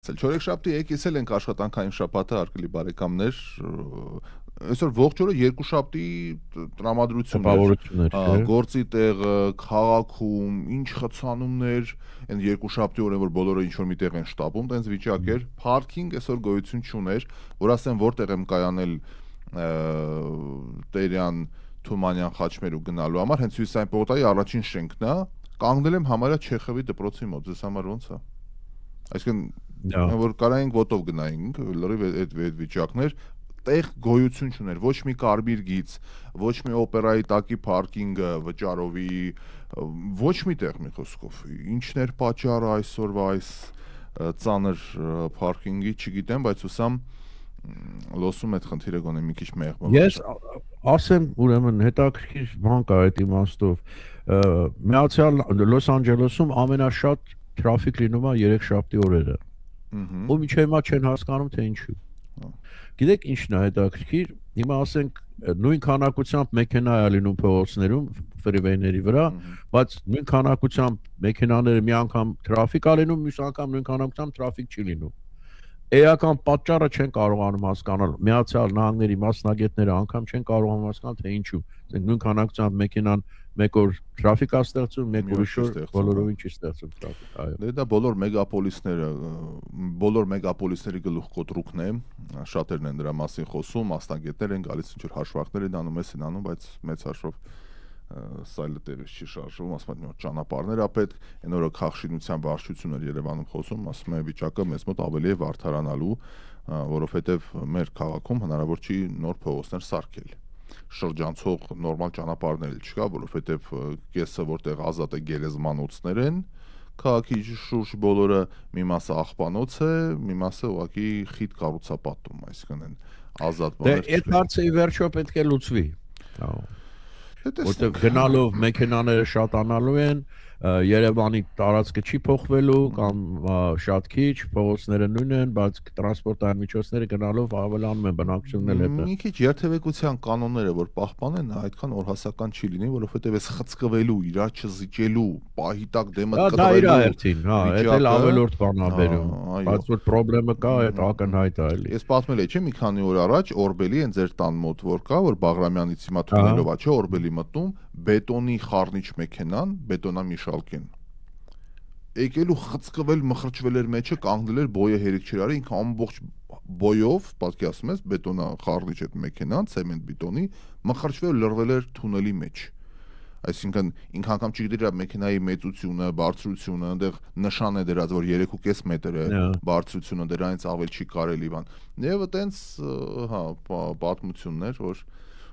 Չորեքշաբթի եկեսել ենք աշխատանքային շաբաթը արկելի բարեկամներ այսօր ողջ օրը երկուշաբթի տրամադրություններ գործի տեղը քաղաքում ինչ խցանումներ այն երկուշաբթի օրը որ բոլորը ինչ որ միտեղ են շտապում տենց վիճակ էր parking այսօր գոյություն չուներ որ ասեմ որտեղ եմ կայանել Տերյան Թումանյան Խաչմերուկ գնալու համար հենց Հյուսիսային պողոտայի առաջին շենքն է կանգնել եմ համարյա Չեխովի դպրոցի մոտ ձեզ համար ոնց է այսինքն որ կարայինք ոտով գնայինք լրիվ այդ վիճակներ տեղ գոյություն չուներ ոչ մի կարմիր գիծ ոչ մի օպերայի տակի parking-ը վճարովի ոչ մի տեղ մի խոսքով ինչներ պատճառը այսօրվա այս ծանր parking-ի չգիտեմ բայց ուսամ լոսում այդ խնդիրը գոնե մի քիչ մեղմ Ես ասեմ ուրեմն հետաքրքիր բան կա այդ իմաստով Միացյալ Լոս Անջելեսում ամենաշատ Traffic լինում է երեքշաբթի օրերը ու միջև հիմա չեն հասկանում թե ինչու Գիտեք ինչն է հետաքրքիր հիմա ասենք նույն քանակությամբ մեքենա է լինում փողոցներում ֆրիվեյների վրա բայց նույն քանակությամբ մեքենաները մի անգամ traffic է լինում մյուս անգամ նույն քանակությամբ traffic չի լինում Էական պատճառը չեն կարողանում հասկանալ Միացյալ Նահանգների մասնագետները անգամ չեն կարողանում հասկանալ թե ինչու նույն քանակությամբ մեքենան մեկ օր traffic է ստեղծում, մեկ օր բոլորովին չի ստեղծում traffic, այո։ Դա բոլոր մեգապոլիսների գլուխկոտրուկն է, շատերն են դրա մասին խոսում, մասնագետներ են գալիս ինչ որ հաշվարկներ են անում, էս են անում, բայց մեծ հաշվով սայլը տեղից չի շարժվում, ասում են ճանապարհներ է պետք, այն օրը քաղաքշինության վարչությունն էր Երևանում խոսում, ասում է վիճակը մեզ մոտ ավելի է վարդարանալու, որովհետև մեր քաղաքում հնարավոր չի նոր փողոցներ սարքել շրջանցող նորմալ ճանապարհներ չկա, որովհետև կեսը որտեղ ազատ է գերեզմանոցներ են, քաղաքի շուրջ բոլորը մի մասը աղբանոց է, մի մասը ուղղակի խիտ կառուցապատում, այսինքն են ազատ բաներ։ Դե այդ հարցը ի վերջո պետք է լուծվի։ Որտեղ գնալով մեքենաները շատանալու են, Երևանի տարածքը չի փոխվելու կամ շատ քիչ, փողոցները նույնն են, բայց տրանսպորտային միջոցները գնալով ավելանում են բնակչությունն էլ Մի քիչ երթևեկության կանոնները որ պահպանեն, այդքան օրհասական չի լինի, որովհետև այս խցկվելու, իրար չզիջելու, պահի տակ դեմը կտրվելու։ Դա իր հերթին, հա, դա էլ ավելորդ բան է բերում։ Բայց որ խնդրեմը կա, այդ ակնհայտ է էլի։ Ես պատմել եմ, չէ՞ մի քանի օր առաջ Օրբելի են ձեր տան մոտ որ կա, որ Բաղրամյանից հիմա թունելով է, չէ՞ Օրբելի մտնում, բետոնի խառնիչ մեքենան, բետոնամիշալքին եկել ու խցկվել մխրճվել էր մեջը կանգնել էր բոյը հերիք չէր արի ինքը ամբողջ բոյով պատկերացնում ես բետոնա խառնիչ այդ մեքենան ցեմենտ բետոնի մխրճվել լրվել էր թունելի մեջ այսինքն ինքը անգամ չգիտեր իր մեքենայի մեծությունը բարձրությունը այնտեղ նշան է դրած որ 3.5 մետր է բարձրությունը դրանից ավել չի կարելի բան եւ այտենց հա պատմություններ որ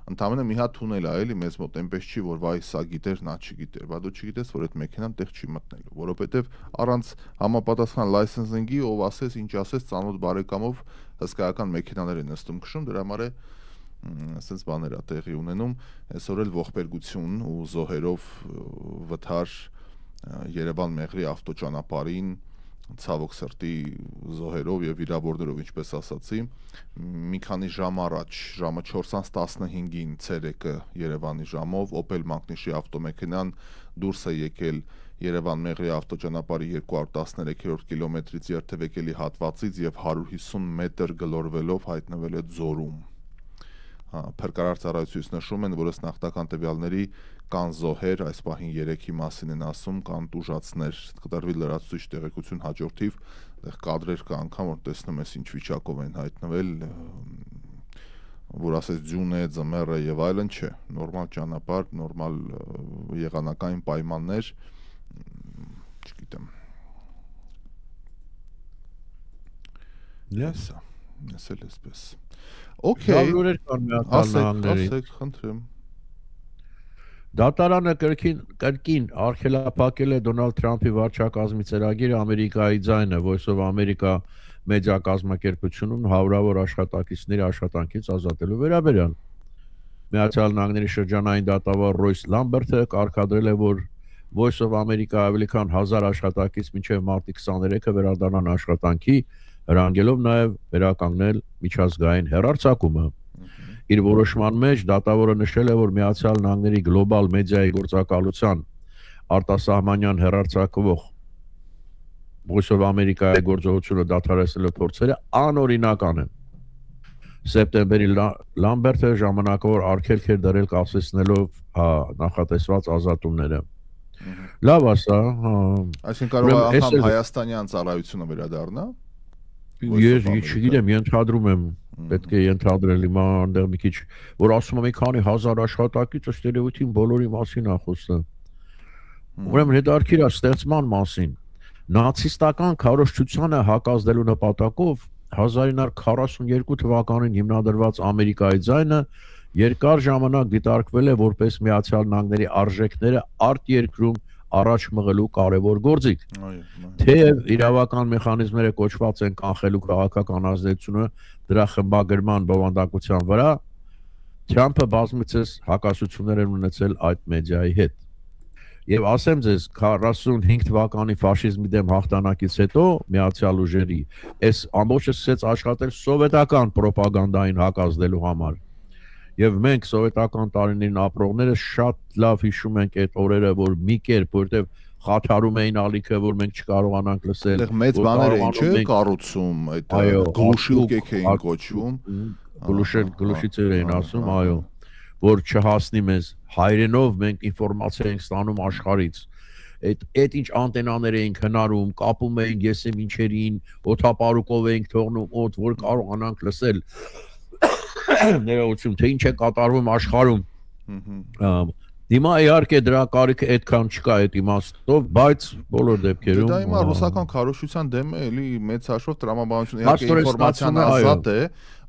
Ընդամենը մի հատ թունել է, էլի մեզ մոտ այնպես չի, որ վայ սա գիտեր, նա չգիտեր, բայց դու չգիտես, որ այդ մեքենան տեղ չի մտնելու, որովհետև առանց համապատասխան լայսենսինգի, ով ասես, ինչ ասես, ծանոթ բարեկամով հսկայական մեքենաներ են նստում քշում, դրա համար է ասես բաներ է տեղի ունենում, այսօր էլ ողբերգություն ու զոհերով վթար Երևան Մեղրի ավտոճանապարհին ցավոք սրտի զոհերով եւ վիրավորներով ինչպես ասացի մի քանի ժամ առաջ ժամը 4:15-ին ցերեկը Երևանի ժամով Opel Magnishi ավտոմեքենան դուրս է եկել Երևան Մեղրի ավտոճանապարհի 213-րդ կիլոմետրից երթևեկելի հատվածից եւ 150 մետր գլորվելով հայտնվել է ձորում Փրկարար ծառայությունից նշում են, որ ըստ նախնական տվյալների կան զոհեր, այս պահին 3-ի մասին են ասում, կան տուժածներ, կտրվի լրացուցիչ տեղեկություն հաջորդիվ, այդտեղ կադրեր կա անգամ, որ տեսնում ես ինչ վիճակով են հայտնվել, որ ասես ձյուն է, ձմեռ է եւ այլն չէ, նորմալ ճանապարհ, նորմալ եղանակային պայմաններ, չգիտեմ։ Լեսա, ես էլ էսպես։ Okay, ասեք, խնդրեմ։ Դատարանը կրկին արգելափակել է Դոնալդ Թրամփի վարչակազմի ծրագիրը Ամերիկայի ձայնը Voice of America մեդիա կազմակերպությունում հարյուրավոր աշխատակիցների աշխատանքից ազատելու վերաբերյալ։ Միացյալ Նահանգների շրջանային դատավար Ռոյս Լամբերթը կարգադրել է, որ Voice of America ավելի քան 1000 աշխատակից մինչև մարտի 23-ը վերադառնան աշխատանքի հրանգելով նաև վերականգնել միջազգային հեռարձակումը։ Իր որոշման մեջ դատավորը նշել է, որ Միացյալ Նահանգների գլոբալ մեդիայի գործակալության արտասահմանյան հեռարձակվող Voice of America-ի գործողությունը դադարեցնելու փորձերը անօրինական են։ Սեպտեմբերի Լամբերտը ժամանակավոր արգելք էր դրել կասեցնելով նախատեսված ազատումները։ Լավ ասա, Այսինքն կարող է անգամ հայաստանյան ծառայությունը վերադառնա։ Ես չգիտեմ, ենթադրում եմ, պետք է ենթադրել հիմա այնտեղ մի քիչ, որ ասում եմ մի քանի հազար աշխատակից, ըստ երևույթին բոլորի մասին է խոսքը։ Ուրեմն հետարքիր է ստեղծման մասին։ Նացիստական քարոզչությանը հակազդելու նպատակով 1942 թվականին հիմնադրված Ամերիկայի ձայնը երկար ժամանակ դիտարկվել է որպես Միացյալ Նահանգների արժեքները արտերկրում առաջ մղելու կարևոր գործիք։ Թեև իրավական մեխանիզմները կոչված են կանխելու քաղաքական ազդեցությունը դրա խմբագրման բովանդակության վրա, Թրամփը բազմիցս հակասություններ են ունեցել այդ մեդիայի հետ։ Եվ ասեմ ձեզ, 45 թվականի ֆաշիզմի դեմ հաղթանակից հետո Միացյալ ուժերի այս ամբողջը սկսեց աշխատել սովետական պրոպագանդային հակազդելու համար։ Եվ մենք սովետական տարիներին ապրողները շատ լավ հիշում ենք այդ օրերը, որ մի կերպ, որտեղ խաթարում էին ալիքը, որ մենք չկարողանանք լսել։ Այդտեղ մեծ բաներ էին, չէ՞, կառուցում, այդ գլուշիլկեք էին կոչվում։ Գլուշիցեր էին ասում, այո, որ չհասնի մեզ հայրենով մենք ինֆորմացիա ենք ստանում աշխարհից։ Այդ ինչ անտենաներ էինք հնարում, կապում էինք եսեմ ինչերին, օդապարուկով էինք թողնում օդ, որ կարողանանք լսել ներողություն, թե ինչ է կատարվում աշխարհում։ Հիմա իհարկե դրա կարիքը այդքան չկա այդ իմաստով, բայց բոլոր դեպքերում դա հիմա ռուսական քարոզչության դեմ է, էլի մեծ հաշվով տրամաբանությունը իհարկե ինֆորմացիան ազատ է,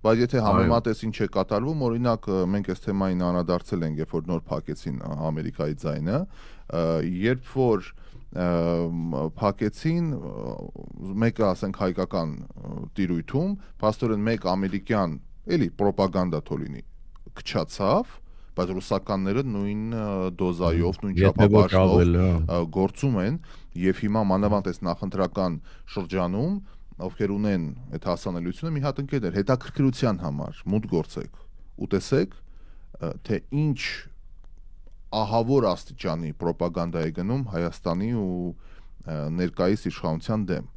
բայց եթե համեմատես ինչ է կատարվում, օրինակ մենք այս թեմային անդրադարձել ենք, երբ որ նոր փակեցին Ամերիկայի ձայնը, երբ որ փակեցին մեկը, ասենք, հայկական տիրույթում, փաստորեն մեկ ամերիկյան, էլի պրոպագանդա թոլինի քչացավ, բայց ռուսականները նույն դոզայով, նույն չափաբաժնով գործում են, եւ հիմա մանավանդ այս նախընտրական շրջանում, ովքեր ունեն այդ հասանելիությունը, մի հատ ընկերներ հետաքրքրության համար մուտք գործեք ու տեսեք, թե ինչ ահավոր աստիճանի պրոպագանդա է գնում Հայաստանի ու ներկայիս իշխանության դեմ։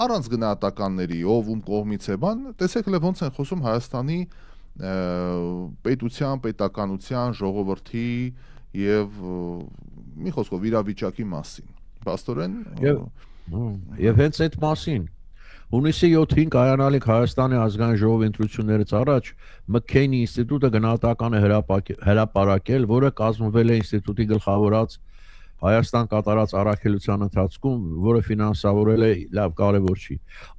Առանց գնահատականների, ով ում կողմից է բան, տեսեք էլ ոնց են խոսում Հայաստանի պետության, պետականության, ժողովրդի եւ մի խոսքով իրավիճակի մասին։ Պաստորեն Եվ հենց այդ մասին հունիսի 7-ին կայանալիք Հայաստանի ազգային ժողովի ընտրություններից առաջ Մքքեյնի ինստիտուտը գնահատական է հրապարակել, որը կազմվել է ինստիտուտի գլխավորած Հայաստան կատարած առաքելության ընթացքում, որը ֆինանսավորել է լավ կարևոր չի։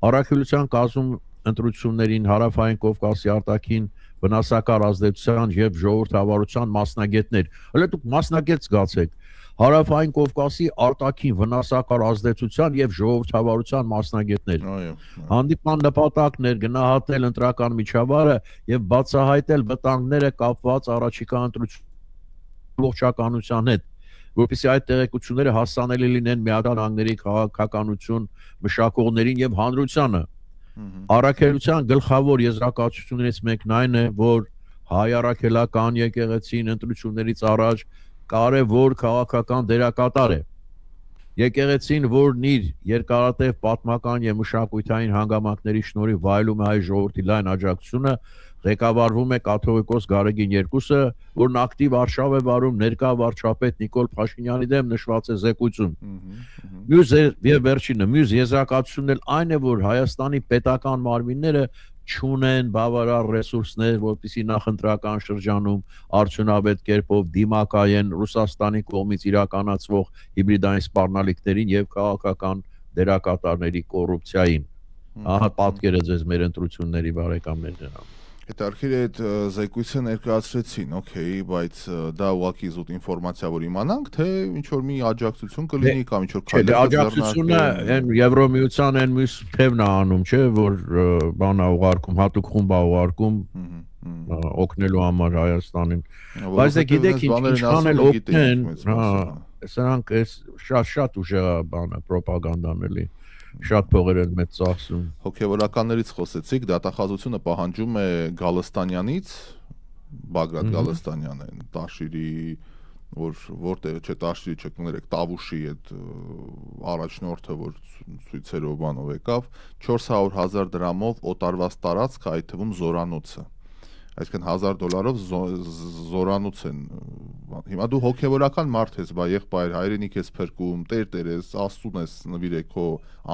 Առաքելության կազմում ընտրություններին Հարավային Կովկասի արտաքին վնասակար ազդեցության եւ ժողովրդավարության մասնագետներ։ Հələ դուք մասնագետ զգացեք։ Հարավային Կովկասի արտաքին վնասակար ազդեցության եւ ժողովրդավարության մասնագետներ։ Հանդիպման նպատակն էր գնահատել ընտրական միջավայրը եւ բացահայտել վտանգները կապված առաջիկա ընտրությունների ողջականության հետ, որպեսզի այդ տեղեկությունները հասանելի լինեն Միացյալ Նահանգների քաղաքականություն մշակողներին եւ հանրությանը։ Առաքելության գլխավոր եզրակացություններից մեկն այն է, որ հայ առաքելական եկեղեցին ընտրություններից առաջ կարևոր քաղաքական դերակատար է։ Եկեղեցին, որն իր երկարատև պատմական եւ մշակութային հանգամանքների շնորհիվ վայելում է հայ ժողովրդի լայն աջակցությունը, ղեկավարվում է կաթողիկոս Գարեգին Երկուսը, որն ակտիվ արշավ է վարում ներկա վարչապետ Նիկոլ Փաշինյանի դեմ նշված է զեկույցում։ Մյուս եզրակացությունն էլ այն է, որ Հայաստանի պետական մարմինները չունեն բավարար ռեսուրսներ, որպեսզի նախընտրական շրջանում արդյունավետ կերպով դիմակայեն Ռուսաստանի կողմից իրականացվող հիբրիդային սպառնալիքներին եւ քաղաքական դերակատարների կոռուպցիային։ Ահա պատկերը ձեզ մեր ընտրությունների բարեկամներ։ Հետարքիր այդ զեկույցը ներկայացրեցին, օքեյ, բայց դա ուղղակի զուտ ինֆորմացիա, որ իմանանք, թե ինչ որ մի աջակցություն կլինի կամ ինչ որ քայլեր աջակցությունը այն Եվրոմիության այն մյուս թևն է անում, չէ, որ բան է ուղարկում, հատուկ խումբ է ուղարկում օգնելու համար Հայաստանին։ Բայց դե գիտեք ինչքան էլ օգնեն, սրանք շատ ուժեղ բան է, պրոպագանդան էլի։ Շատ փողեր են մեծ ծախսում։ Հոգևորականներից խոսեցիք, դատախազությունը պահանջում է Գալստանյանից, Բագրատ Գալստանյանը, Տաշիրի որտեղ չէ տաշրի չկներեք Տավուշի այդ առաջնորդը որ ցույցերով բանով եկավ 400,000 դրամով օտարված տարածք այդ թվում զորանոցը այսինքն $1,000 զորանոց են հիմա դու հոգևորական մարդ ես բա եղբայր հայրենիք ես փրկում տեր ես աստուն ես նվիրեք քո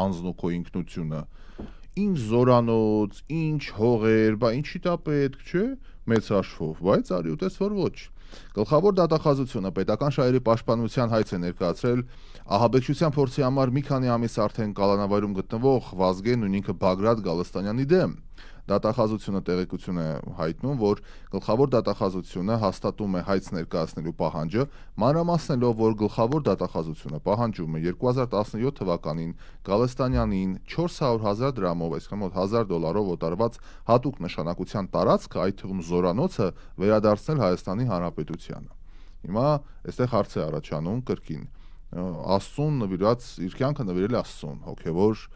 անձն ու քո ինքնությունը ինչ զորանոց ինչ հողեր բա ինչի դա պետք չէ մեծ հաշվով բայց արի ուտես որ ոչ Գլխավոր դատախազությունը պետական շահերի պաշտպանության հայց է ներկայացրել ահաբեկչության փորձի համար մի քանի ամիս արդեն կալանավայրում գտնվող Վազգեն ու ինքը Բագրատ Գալստանյանի դեմ Դատախազությունը տեղեկություն է հայտնում, որ գլխավոր դատախազությունը հաստատում է հայց ներկայացնելու պահանջը, մանրամասնելով, որ գլխավոր դատախազությունը պահանջում է 2017 թվականին Գալստանյանին 400,000 դրամով, այսինքն մոտ $1,000 օտարված հատուկ նշանակության տարածքը, այդ թվում զորանոցը վերադարձնել Հայաստանի Հանրապետությանը։ Հիմա այստեղ հարց է առաջանում կրկին Աստծուն նվիրած իր կյանքը նվիրել Աստծուն, հոգևոր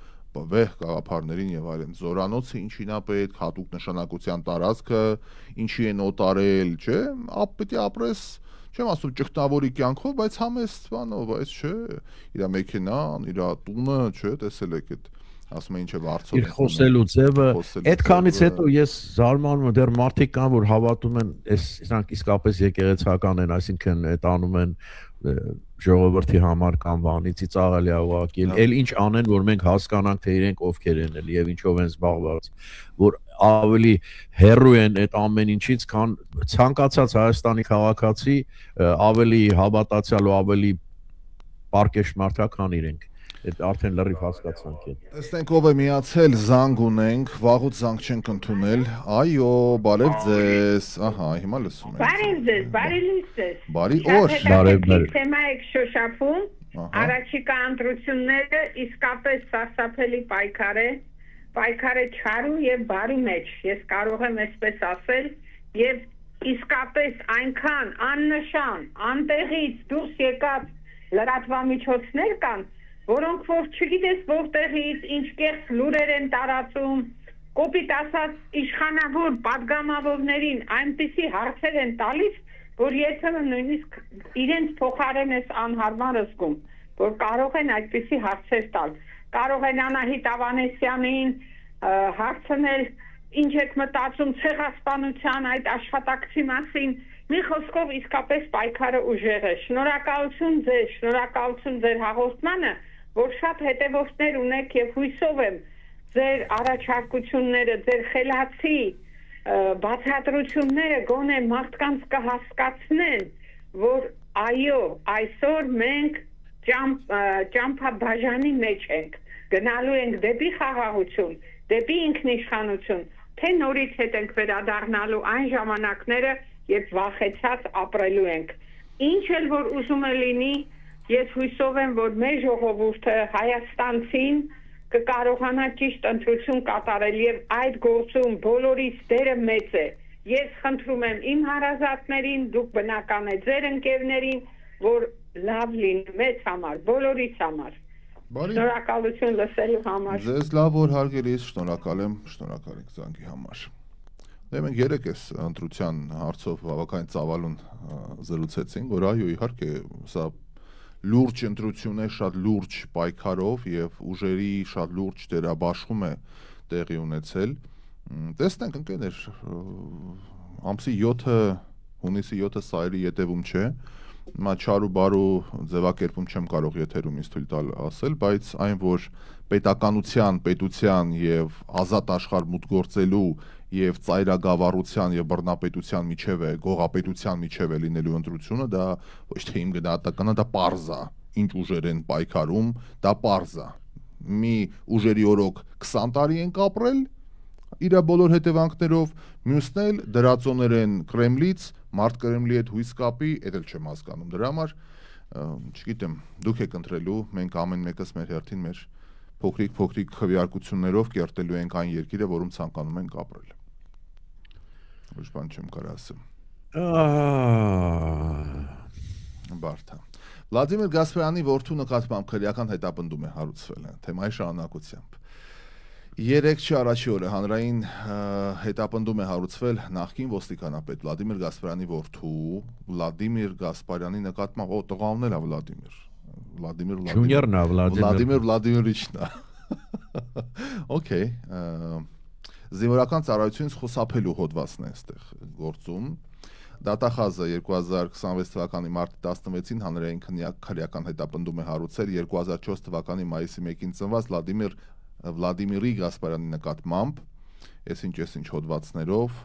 վեհ գաղափարներին եւ այլն զորանոցը ինչին է պետք հատուկ նշանակության տարածքը ինչի են օտարել չէ պետք է ապրես չեմ ասում ճգնավորի կյանքով բայց համեստ բանով բայց չէ իր մեքենան իր տունը չէ տեսել եք այդ ասում են ինչ է վարձով իր խոսելու ձևը այդքանից հետո ես զարմանում եմ դեռ մարդիկ կան որ հավատում են իրանք իսկապես եկեղեցական են այսինքն այդ անում են ժողովրդի համար կամ բանի ծիծաղելի է ուղղակի էլ ինչ անեն որ մենք հասկանանք թե իրենք ովքեր են էլ եւ ինչով են զբաղված որ ավելի հերոյ են այդ ամեն ինչից քան ցանկացած Հայաստանի քաղաքացի ավելի հավատացյալ ու ավելի պարկեշտմարդա քան իրենք այդ արդեն լրիվ հասկացանք է տեսնենք ով է միացել զանգ ունենք վաղուց զանգ չենք ընդունել այո բարև ձեզ ահա հիմա լսում ենք բարև ձեզ բարի լույս ձեզ բարի օր բարև թեմա եք շոշափում առաջիկա ընտրությունները իսկապես սարսափելի պայքար է չարու եւ բարու մեջ ես կարող եմ այսպես ասել եւ իսկապես այնքան աննշան անտեղից դուրս եկած լրատվամիջոցներ կան որոնք որ չգիտես որտեղից ինչ կեղծ լուրեր են տարածում կոպիտ ասած իշխանավոր падգամավորներին այնպիսի հարցեր են տալիս որ երբեմն նույնիսկ իրենց փոխարեն ես անհարմար զգում որ կարող են այդպիսի հարցեր տալ կարող են Անահիտ Ավանեսյանին հարցնել ինչ եք մտածում ցեղասպանության այդ աշխատակցի մասին մի խոսքով իսկապես պայքարը ուժեղ է շնորհակալություն ձեր հաղորդմանը որ շատ հետևորդներ ունեք եւ հույսով եմ ձեր առաջարկությունները ձեր խելացի բացատրությունները գոնե մարդկանց կհասկացնեն որ այո այսօր մենք ճամփաբաժանի մեջ ենք գնալու ենք դեպի խաղաղություն դեպի ինքնիշխանություն թե նորից հետ ենք վերադառնալու այն ժամանակները երբ վախեցած ապրելու ենք ինչ էլ որ ուզում է լինի Ես հույսով եմ, որ մեր ժողովուրդը Հայաստանցին կկարողանա ճիշտ ընտրություն կատարել եւ այդ գործում բոլորիս դերը մեծ է։ Ես խնդրում եմ իմ հարազատներին, դուք բնական է ձեր ընկերներին, որ լավ լինի մեծ համար, բոլորիս համար։ Շնորհակալություն լսելու համար։ Ձեզ լավ որ հարգելի ես, շնորհակալ եմ զանգի համար։ Դե մենք երեք էս ընտրության հարցով բավական ծավալուն զրուցեցինք, որ այո իհարկե սա լուրջ ընտրություն է, շատ լուրջ պայքարով եւ ուժերի շատ լուրջ դերաբաշխում է տեղի ունեցել։ Տեսնենք ընկերներ, ամսի 7-ը, հունիսի 7-ը սայրի ետևում չէ։ Հիմա չարու բարու ձևակերպում չեմ կարող եթերում ինձ թույլ տալ ասել, բայց այն որ պետության եւ ազատ աշխարհ մուտք գործելու եւ ծայրագավառության եւ բռնապետության միջև է, գողապետության միջև է լինելու ընտրությունը, դա ոչ թե իմ գնահատականը, դա պարզ է։ Ինչ ուժեր են պայքարում, դա պարզ է։ Մի ուժերի օրոք 20 տարի են ապրել իր բոլոր հետևանքներով, մյուսն էլ դրածոներ են Կրեմլից, մարդ Կրեմլի հետ հույս կապի, դա էլ չեմ հասկանում։ Դրա համար, չգիտեմ, դուք եք ընտրելու, մենք ամեն մեկս մեր հերթին մեր փոքրիկ քվեարկություններով կերտելու ենք այն երկիրը, որում ցանկանում ենք ապրել։ Ոչ բան չեմ կարող ասեմ։ Բարդ է։ Վլադիմիր Գասպարյանի որդու նկատմամբ քրեական հետապնդում է հարուցվել թեմայի շարունակությամբ։ Երեք չի առաջի օրը հանրային հետապնդում է հարուցվել նախկին ոստիկանապետ Վլադիմիր Գասպարյանի որդու Վլադիմիր Գասպարյանի նկատմամբ տղաումն էլ է Վլադիմիր Վլադիմիրիչն է Okay զինվորական ծառայությունից խուսափելու հոդվածն է այստեղ գործում Դատախազը 2026 թվականի մարտի 16-ին հանրային քննիական հետապնդում է հարուցել 2004 թվականի մայիսի 1-ին ծնված Վլադիմիրի Գասպարյանի նկատմամբ այսինչ հոդվածներով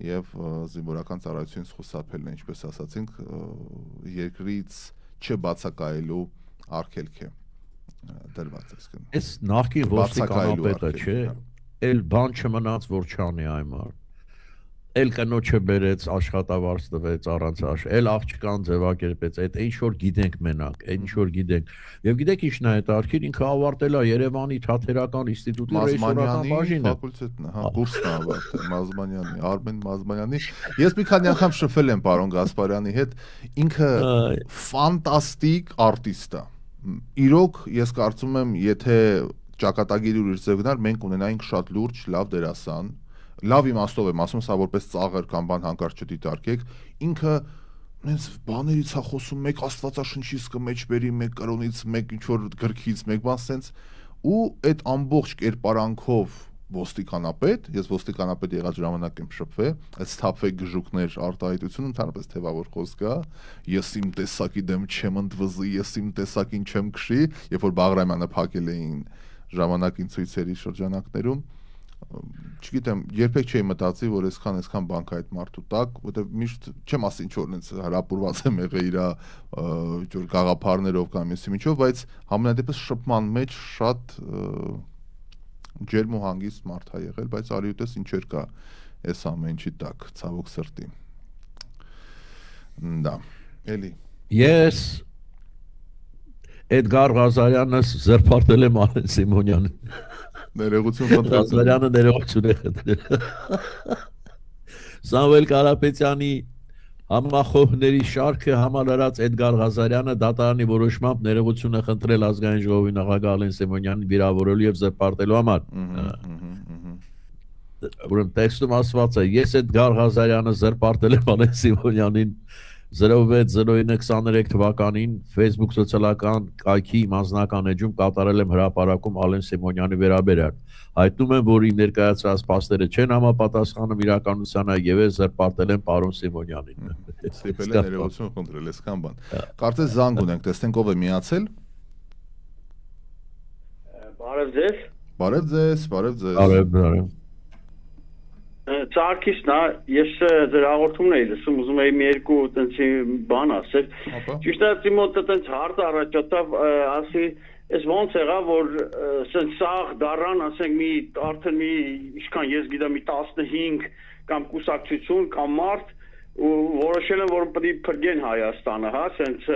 եւ զինվորական ծառայությունից խուսափելն է ինչպես ասացինք երկրից չբացակայելու արգելք է դրված այսքան Այս նախկին ոստիկանապետը չէ էլ բան չմնաց որ չանի այմար էլ կնոջը բերեց աշխատավարձ տվեց առանց էլ աղջկան ձևակերպեց այդ ինչ որ գիտենք մենակ ինչ որ գիտենք եւ գիտեք ինչն է այդ արքին ինքը ավարտել է Երևանի Թատերական ինստիտուտի ռեժիսորական բաժինը ֆակուլտետն է հա կուրսն ավարտել Մազմանյանի Արմեն Մազմանյանի ես մի քանի անգամ շփվել եմ պարոն Գասպարյանի հետ ինքը ֆանտաստիկ արտիստ է իրոք ես կարծում եմ եթե ճակատագիրը իր ձև գնար մենք ունենայինք շատ լուրջ լավ դերասան լավ իմաստով եմ ասում, սա որպես ծաղր կամ բան հանկարծ չդիտարկեք, ինքը նենց բաներից է խոսում, մեկ աստվածաշնչից կմեջ բերի, մեկ կրոնից, մեկ ինչ-որ գրքից, մեկ բան սենց, ու այդ ամբողջ կերպարանքով ոստիկանապետ, ես ոստիկանապետ եղած ժամանակ եմ շփվել, այդ սթափվեք գժուկներ արտահայտությունը ընդհանրապես թևավոր խոսք է, ես իմ տեսակի դեմ չեմ ընդվզի, ես իմ տեսակին չեմ քշի, երբ որ Բաղրամյանը փակել էին ժամանակին ցույցերի շրջանակներում չգիտեմ, երբեք չէի մտածի, որ այսքան բան կա այդ մարդու տակ, որտեղ միշտ չեմ ասի ինչ որ այնց հրապուրված եմ եղել իր ինչ-որ գաղափարներով կամ այսի միջով, բայց համենայնդեպս շփման մեջ շատ ջերմ ու հանգիստ մարդ է եղել, բայց արի ուտես ինչեր կա այս ամեն ինչի տակ, ցավոք սրտի։ Դա, էլի։ Ես Էդգար Ղազարյանը զրպարտել եմ Արեն Սիմոնյանին Ներողություն խնդրեմ Ղազարյանը ներողություն է խնդրել Սամվել Կարապետյանի համախոհների շարքը համալրած Էդգար Ղազարյանը դատարանի որոշմամբ ներողություն է խնդրել ազգային ժողովի նախագահ Ալեն Սիմոնյանին վիրավորելու եւ զրպարտելու համար Ուրեմն տեքստում ասված է ես Էդգար Ղազարյանը զրպարտել եմ Ալեն Սիմոնյանին 06/09/23 թվականին Facebook սոցիալական կայքի անձնական էջում կատարել եմ հրապարակում Ալեն Սիմոնյանի վերաբերյալ։ Հայտնում եմ, որ իմ ներկայացրած փաստերը չեն համապատասխանում իրականությանը եւ ես զրպարտել եմ պարոն Սիմոնյանին։ Սիպել է ներողություն խնդրել, այսքան բան։ Կարծես զանգ ունենք, տեսնենք ով է միացել։ Բարև ձեզ։ Բարև ձեզ, բարև ձեզ։ Բարև։ Ծառքիսն է, ես ձեր հաղորդումն էի լսում, ուզում էի մի երկու տենցի բան ասել։ Ճիշտ է, իմ մոտ տենց հարց առաջացավ, ասի, այս ոնց եղավ, որ սենց սաղ դառան, ասենք մի արդեն մի ինչքան ես գիտեմ մի 15 կամ կուսակցություն կամ մարդ ու որոշել են, որ պետք է փրկեն Հայաստանը, հա, սենց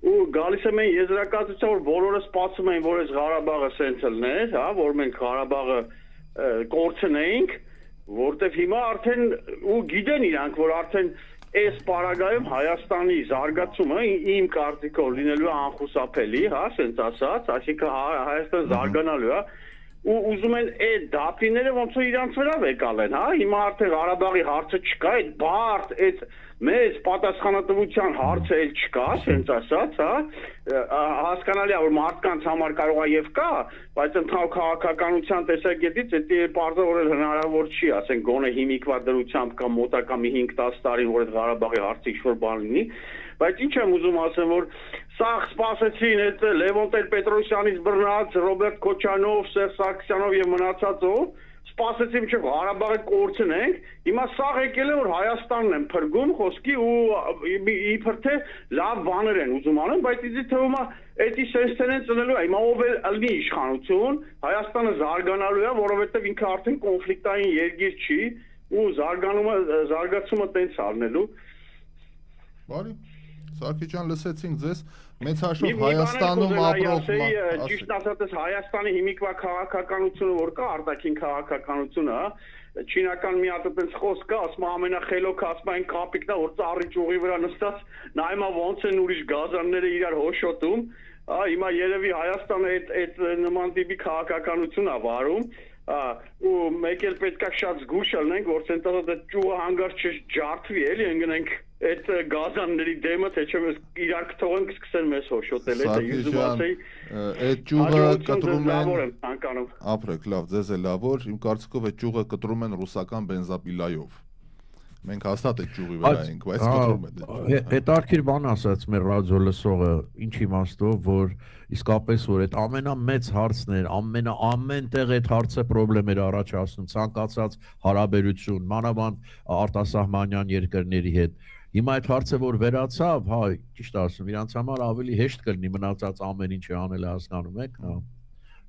ու գալիս եմ եզրակացության, որ բոլորը սպասում էին, որ այս Ղարաբաղը սենց լներ, հա, որ մենք Ղարաբաղը կորցնեինք որտեվ հիմա արդեն ու գիտեն իրանք որ արդեն այս պարագայում Հայաստանի զարգացումը իմ կարծիքով լինելու է անխուսափելի, հա, ասենց ասած, այսինքն Հայաստանը զարգանալու է ու ուզում են այդ դափիները ոնց որ իրանց վրա եկալ են, հա, հիմա արդեն Ղարաբաղի հարցը չկա, այդ բարդ, այդ մեծ պատասխանատվության հարցը էլ չկա, ասենց ասած, հա, հասկանալի է որ մարդկանց համար կարող է եւ կա, բայց ընդհանուր քաղաքականության տեսակետից դա պարզորեն հնարավոր չի, ասենք գոնե հիմիկվա դրությամբ կամ մոտակա մի 5-10 տարի որ այդ Ղարաբաղի հարցը ինչ-որ բան լինի, բայց ինչ եմ ուզում ասեմ որ սաղ սպասեցին այդ Լևոն Տեր-Պետրոսյանից բռնած Ռոբերտ Քոչանով, Սերժ Սարգսյանով եւ մնացածով սպասեցի մինչև Ղարաբաղը կորցնենք, հիմա սաղ եկել է որ Հայաստանն են փրկում խոսքի ու իբր թե լավ բաներ են ուզում անեն, բայց ինձ թվում է էդի սենսեն են ծնելու է, հիմա ով էլ ըլնի իշխանություն, Հայաստանը զարգանալու է, որովհետև ինքը արդեն կոնֆլիկտային երկիր չի ու զարգացումը տենց արնելու։ Բարի, Սարգիս ջան, լսեցինք ձեզ, մեծ հաշվով Հայաստանում ապրող ճիշտ ասած Հայաստանի հիմիկվա քաղաքականությունը որ կա, արտաքին քաղաքականությունը, չինական մի հատ այդպես խոսք կա, ասում ամենախելոքը, ասում այն կապիկն է, որ ծառի ճյուղի վրա նստած, նայում ոնց են ուրիշ գազանները իրար հոշոտում, հիմա երևի Հայաստանը այդ նման տիպի քաղաքականություն է վարում, ու մեկ էլ պետքա շատ զգուշ լինենք, որ ցենտրը դա ճուղը հանգարց չջարդվի, էլի ընկնենք այդ գազանների դեմը, թե չէ իրար կթողենք սկսեն մեզ հոշոտել, դա ուզում ասեի, այդ ճուղը կտրում են անկանում։ Ապրեք, լավ, ձեզ է լավ, որ իմ կարծիքով այդ ճուղը կտրում են ռուսական բենզապիլայով։ Մենք հաստատ այդ ճյուղի վրա ենք, բայց կտրում են։ Հետարքիր բան ասաց մեր ռադիո լսողը, ինչ իմաստով, որ իսկապես որ այդ ամենամեծ հարցն էր, ամեն տեղ այդ հարցը խնդիրներ առաջացնում, ցանկացած հարաբերություն, մանավանդ արտասահմանյան երկրների հետ։ Հիմա այդ հարցը որ վերացավ, հա, ճիշտ ասում, իրանց համար ավելի հեշտ կլինի մնացած ամեն ինչը անել, հասկանում եք, հա։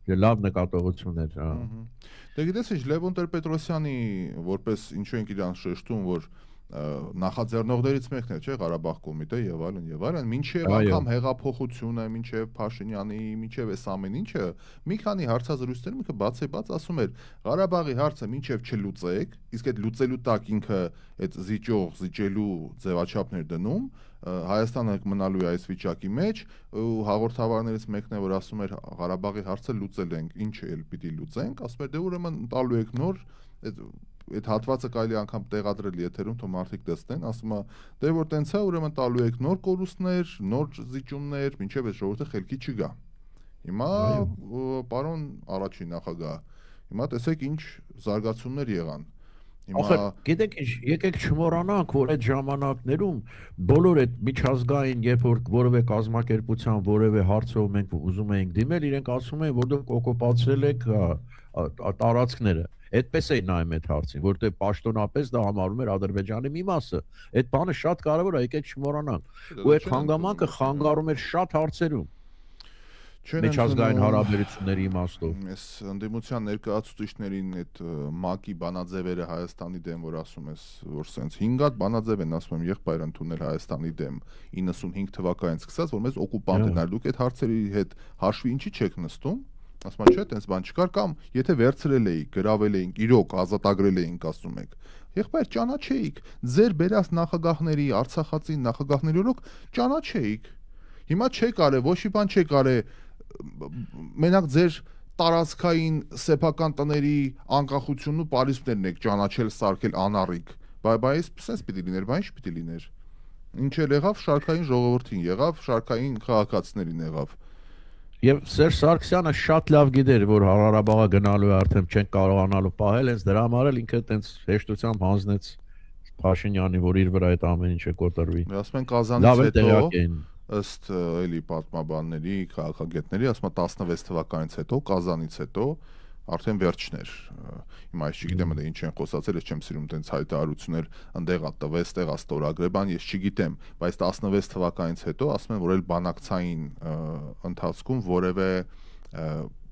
Լավ նկատողություն էր, հա։ Դե գիտես ինչ, Լևոն Տեր-Պետրոսյանի որպես ինչու ենք իրան շեշտում, որ նախաձեռնողներից մեկն է, չէ, Ղարաբաղ կոմիտե եւ այլն, մինչեւ անգամ հեղափոխությունը, մինչեւ Փաշինյանի, մինչեւ այս ամեն ինչը, մի քանի հարցազրույցներում ինքը բացեբաց ասում էր, Ղարաբաղի հարցը մինչեւ չլուծեք, իսկ այդ լուծելու տակ ինքը այդ զիջելու ձևաչափներ դնում, Հայաստանը մնալու է այս վիճակի մեջ, ու հաղորդավարներից մեկն է, որ ասում էր Ղարաբաղի հարցը լուծել ենք, ինչը էլ պիտի լուծենք, ասում էր դե ուրեմն տալու եք նոր այդ հատվածը կարելի անգամ տեղադրել եթերում, թող մարդիկ տեսնեն, ասում է դե որ տենց է, ուրեմն տալու եք նոր կորուստներ, նոր զիջումներ, մինչև այդ ժողովուրդը խելքի չգա։ Հիմա պարոն առաջին նախագահ, հիմա տեսեք ինչ զարգացումներ եղան։ Ախր, գիտեք ինչ, եկեք չմոռանանք, որ այդ ժամանակներում բոլոր այդ միջազգային, երբ որ որևէ կազմակերպության, որևէ հարցով մենք ուզում էինք դիմել, իրենք ասում էին, որ դուք օկուպացրել եք տարածքները։ Այդպես էին նայում այդ հարցին, որտեղ պաշտոնապես դա համարում էր Ադրբեջանի մի մասը։ Այդ բանը շատ կարևոր է, եկեք չմոռանանք։ Ու այդ հանգամանքը խանգարում էր շատ հարցերում։ Միջազգային հարաբերությունների իմաստով։ Այս ընդդիմության ներկայացուցիչներին այդ ՄԱԿ-ի բանաձևերը Հայաստանի դեմ, որ ասում ես, որ սենց 5 հատ բանաձև են, ասում եմ, եղբայր ընդունել Հայաստանի դեմ 95 թվականից սկսած, որ մեզ օկուպանտ են արել, դուք այդ հարցերի հետ հաշվի ինչի չեք նստում, ասում եմ, չէ, տենց բան չկար, կամ եթե վերցրել էիք, գրավել էինք, իրոք ազատագրել էինք, ասում եք, եղբայր ճանաչեիք, ձեր բերած նախագահների, Արցախացի նախագահների օրոք ճանաչեիք։ Հիմա չեք արել, ոչ մի բան չեք արել, մենակ ձեր տարածքային սեփական տների անկախությունն ու պարիսպներն եք ճանաչել, սարքել անառիկ, բայց սենց պիտի լիներ, բայց ինչ պիտի լիներ։ Ինչ էլ եղավ, շարքային ժողովրդին եղավ, շարքային քաղաքացիներին եղավ։ Եվ Սերժ Սարգսյանը շատ լավ գիտեր, որ Ղարաբաղը գնալու է, արդեն չեն կարողանալու պահել, հենց դրա համար էլ ինքը տենց հեշտությամբ հանձնեց Փաշինյանին, որ իր վրա այդ ամեն ինչը կոտրվի։ Ասում են Կազանից հետո ըստ էլի պատմաբանների, քաղաքագետների, ասում են 16 թվականից հետո, Կազանից հետո արդեն վերջներ։ Հիմա ես չգիտեմ դե ինչ են խոսացել, ես չեմ սիրում տենց հայտարարություններ, ընդեղա տվեց, տեղա ստորագրեբան, ես չգիտեմ, բայց 16 թվականից հետո ասում են, որ էլ բանակցային ընթացքում որևէ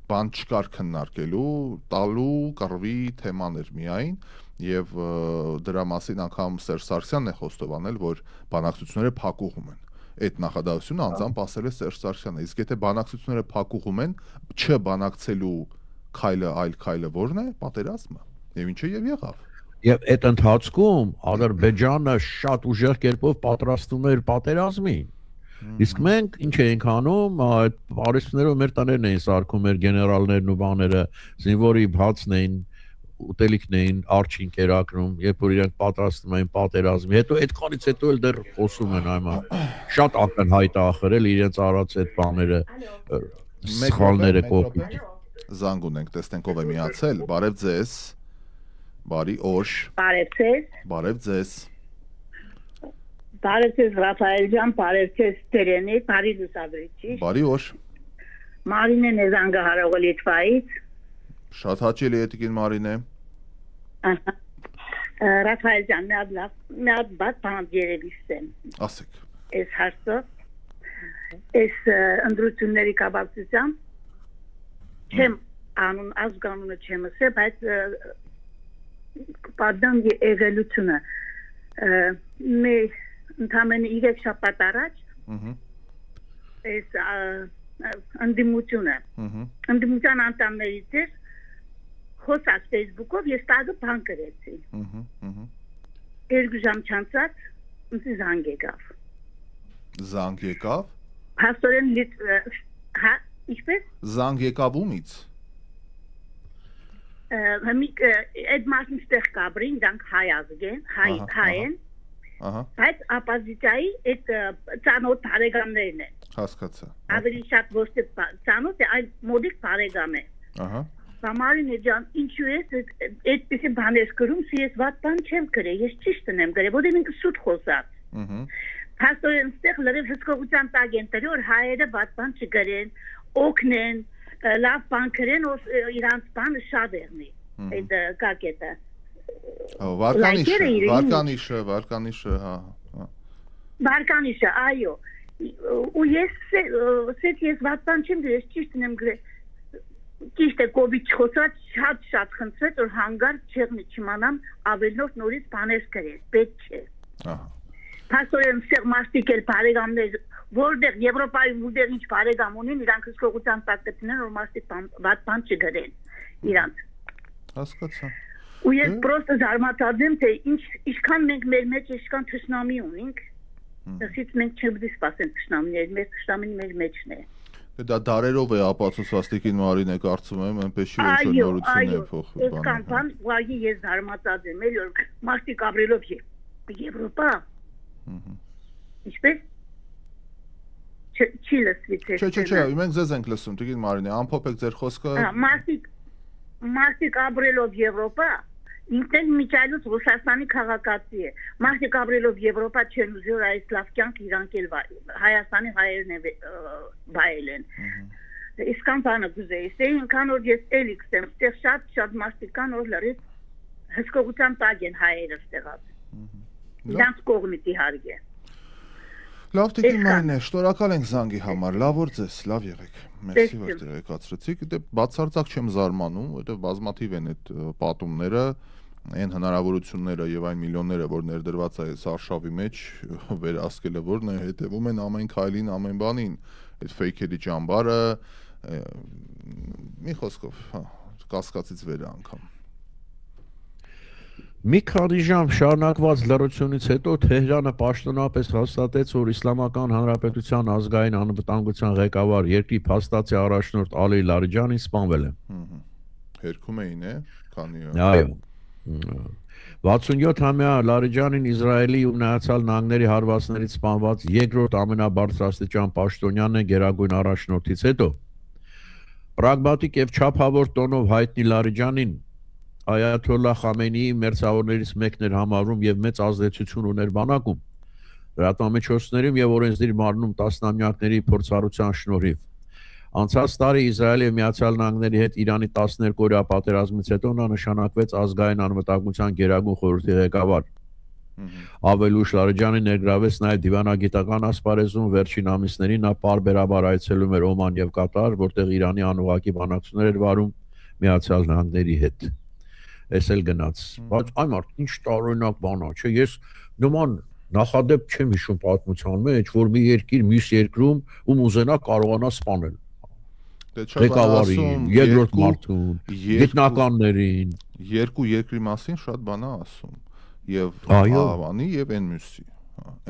բան չկար քննարկելու, տալու, կռվի թեմաներ միայն, եւ դրա մասին անգամ Սերժ Սարգսյանն է խոստովանել, որ բանակցությունները փակուղում են։ Այդ նախադասությունը անձամբ ասել է Սերժ Սարգսյանը, իսկ եթե բանակցությունները փակուղում են, չբանակցելու քայլը, այլ քայլը ո՞րն է, պատերազմը։ Եվ ինչը եւ եղավ։ Եվ այդ ընթացքում Ադրբեջանը շատ ուժեղ կերպով պատրաստվում էր պատերազմին։ Իսկ մենք ինչ էինք անում, այդ արիստներով մեր տներն էին սարքում, մեր գեներալներն ու բաները, զինվորի բացն էին, ուտելիքն էին արջին կերակրում, երբ որ իրենք պատրաստում էին պատերազմի, հետո այդքանից հետո էլ դեռ խոսում են այմա, շատ ակնհայտ ախրել իրենց արած այդ բաները, սխալները կողմից։ Զանգ ունենք, տեսնենք ով է միացել, բարև ձեզ, բարի օր։ Բարև ձեզ։ Բարև ձեզ։ Բարև ձեզ Ռաֆայել ջան, բարև ձեզ Տերենի, բարի լուսավորիչ։ Բարի օր։ Մարինեն է զանգահարողը Լիտվայից։ Շատ հաճելի է տիկին Մարինե։ Ռաֆայել ջան, մի հատ բաց բան երևի ստեմ։ Ասեք։ Այս հարցով, այս ընդրությունների կապակցությամբ չեմ անուն ազգանունը չեմ ասել, բայց պատդան եղելությունը մի ընդամենը 3 շաբաթ առաջ այս ընդդիմությունը ընդդիմության անդամներից էր խոսած Facebook-ով ես տագը բան գրեցի երկու ժամ չանցած ինձ զանգ եկավ Զանգ եկավ Փաստորեն հա ինչպես Զանգ եկավ ումից այդ մասն ստեղ կաբրին դանք հայ ազգեն, հայեն, բայց ապազիտայի այդ ծանոթ բարեկամներն են։ Հասկացա։ Ավելի շատ ոչ թե ծանոթ է, այլ մոդիկ բարեկամ է։ Համարին ջան, ինչու ես այդպեսի բաներ գրում, ես վատ բան չեմ գրել, ես ճիշտն եմ գրել, որտեղ ինքը սուտ խոսած։ Փաստորեն ստեղ լրիվ հսկողության տակ են դրել, որ հայերը վատ բան չգրեն, օգնեն, լավ բան գրեն, իրանց բանը շատ եղնի։ Այդ կակետը։ Վարկանիշը, այո։ Ու ես վատ բան չեմ գրել, ես ճիշտն եմ գրել։ Ճիշտ է կոպիտ չխոսած շատ խնդրեց որ հանգարտ չեղնի չիմանամ ավելնով նորից բաներ գրել պետք չէ Փաստորեն սեր մաստիկ էլ բարեկամներ որտեղ Եվրոպայում որտեղ ինչ բարեկամ ունին իրանք հսկողության տակ գտնեն որ մաստիկ վատ բան չգրեն իրանք հասկացա ու ես պրոստը զարմացած եմ թե ինչքան մենք մեր մեջ ինչքան թշնամի ունենք դասից մենք չպետք է սպասենք թշնամիներ մեր թշնամին մեր մեջն է Դա դարերով է ապացուցված Տիկին Մարինե կարծում եմ, այնպես չի որ նորություն է փոխվում։ Այս կամպան ուղղակի ես զարմացած եմ, էլի որ մարտիկ ապրելով Եվրոպա։ Ինչպես չի լսվի թե։ Չէ, մենք ձեզ ենք լսում, Տիկին Մարինե, ամփոփեք ձեր խոսքը։ Մարտիկ ապրելով Եվրոպա, ինքն միջայլուց Ռուսաստանի քաղաքացի է։ Մարտիկ ապրելով Եվրոպա չեն ուզում այս լավ կյանք իրանք էլ Հայաստանի հայերն է բայել են։ Իսկան բանը գուզեի, ինքան որ ես էլիքս եմ, ստեղ շատ մարտիկ կան որ լրիվ հսկողության տակ են հայերը ստեղած։ Իրանք կողմից իհարկե։ Լավ Տիկին Մարինե, շնորհակալ ենք զանգի համար, լավ որ ձեզ, լավ եղեք։ Մերսի որ տեղեկացրեցիք, դե բացարձակ չեմ զարմանում, որտեղ բազմաթիվ են այդ պատումները, այն հնարավորությունները եւ այն միլիոնները, որ ներդրված է այս արշավի մեջ, վերահսկելը որն է, հետեւում են ամեն քայլին, ամեն բանին, այդ ֆեյքերի ճամբարը, մի խոսքով, կասկածից վեր անգամ։ Մի քանի ժամ շարունակված լռությունից հետո Թեհրանը պաշտոնապես հաստատեց, որ Իսլամական Հանրապետության ազգային անվտանգության ղեկավար երկրի փաստացի առաջնորդ Ալի Լարիջանին սպանվել է։ Հերքում էին, քանի Այո։ 67-ամյա Լարիջանին Իսրայելի ու Միացյալ Նահանգների հարվածներից սպանված երկրորդ ամենաբարձրաստիճան պաշտոնյանն է Գերագույն առաջնորդից հետո։ Պրագմատիկ եւ չափավոր տոնով հայտնի Լարիջանին Այաթոլլահ Խամենեիի մերձավորներից մեկն էր համարում եւ մեծ ազդեցություն ուներ բանակում, լրատվամիջոցներում եւ օրենսդիր մարմնում տասնամյակների փորձառության շնորհիվ։ Անցած տարի Իսրայելի եւ Միացյալ Նահանգների հետ Իրանի 12-օրյա պատերազմից հետո նա նշանակվեց ազգային անվտանգության գերագույն խորհրդի ղեկավար։ Ավելի ուշ Լարիջանի ներգրավեց նաեւ դիվանագիտական ասպարեզում վերջին ամիսներին նա պարբերաբար այցելում էր Օման եւ Կատար, որտեղ Իրանի անուղակի բանակցություններ էր վարում Միացյալ Նահանգների հետ։ Էս էլ գնաց, բայց այ մարդ ինչ տարօրինակ բան է, չէ, ես նման նախադեպ չեմ հիշում պատմության մեջ, որ մի երկիր մյուս երկրում ում ուզենա կարողանա սպանել։ Ղեկավարին, երկրորդ մարդուն, գիտնականներին, երկու երկրի մասին շատ բան է ասում, եւ Ավանի եւ այն մյուսի։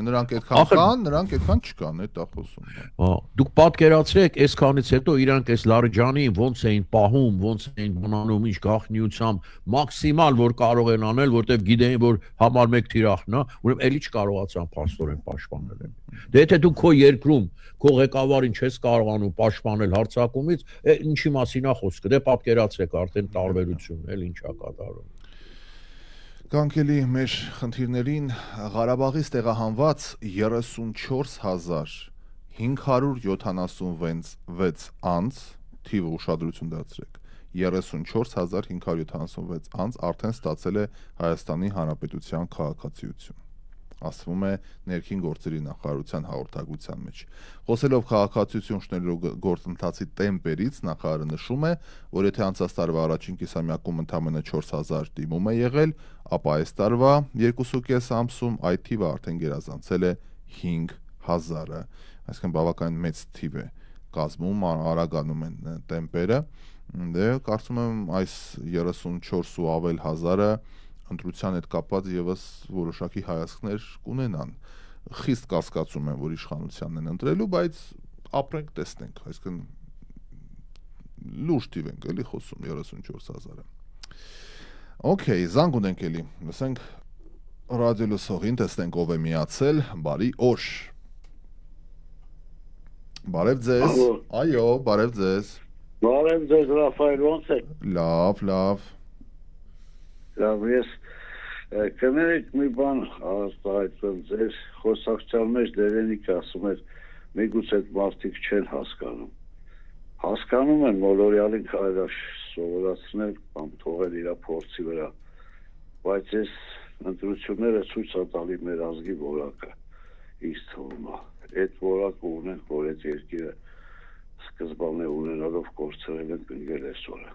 Նրանք այդքան կան, նրանք այդքան չկան, այդ է խոսում։ Դուք պատկերացրեք, այսքանից հետո իրանք այս Լարիջանին ոնց էին պահում, ոնց էին բանանում, ինչ գաղտնիությամբ, մաքսիմալ որ կարող են անել, որտեղ գիտեին, որ համար մեկ թիրախն է, ուրեմն էլի չկարողացան փաստորեն պաշտպանել են։ Դե եթե դու քո երկրում քո ղեկավարին չես կարողանում պաշտպանել հարձակումից, ինչի մասին է խոսքը։ Դե պատկերացրեք արդեն տարբերությունը, էլ ինչա կատարում։ Կանկելի մեր խնդիրներին Ղարաբաղից տեղահանված 34576 անձ, թիվը ուշադրություն դարձրեք, 34576 անձ արդեն ստացել է Հայաստանի Հանրապետության քաղաքացիություն, ասվում է ներքին գործերի նախարարության հաղորդագրության մեջ։ Խոսելով քաղաքացիություն շնորհելու գործընթացի տեմպերից, նախարարը նշում է, որ եթե անցած տարվա առաջին կիսամյակում ընդամենը 4000 դիմում է եղել, ապա այս տարվա 2.5 ամսում այդ թիվը արդեն գերազանցել է 5000-ը, այսինքն բավականին մեծ թիվ է կազմում, արագանում են տեմպերը, դե կարծում եմ այս 34 ու ավել հազարը ընտրության հետ կապված եւս որոշակի հայացքներ կունենան։ Խիստ կասկածում եմ, որ իշխանությանն են ընտրելու, բայց ապրենք, տեսնենք, այսինքն լուրջ թիվ ենք էլի խոսում 34000-ը։ Okay, զանգ ունենք էլի։ Լսենք ռադիո լսողին, տեսնենք ով է միացել։ Բարի օր։ Բարև ձեզ։ Այո, բարև ձեզ։ Բարև ձեզ, Ռաֆայել, ո՞նց եք։ Լավ։ Լավ, ես կներեք մի բան արտահայտվեմ ձեզ, խոսակցության մեջ Դերենիկը ասում էր, միգուցե այդ մարդիկ չեն հասկանում։ Հասկանում են Մոլորյալին կարելի է սովորացնել կամ թողել իր փորձի վրա, բայց այս ընտրությունները ցույց են տալի մեր ազգի որակը, ինձ թվում է, այդ որակը ունենք, որ այդ երկիրը սկզբանե ունենալով կորցրել են ընկել այսօրը։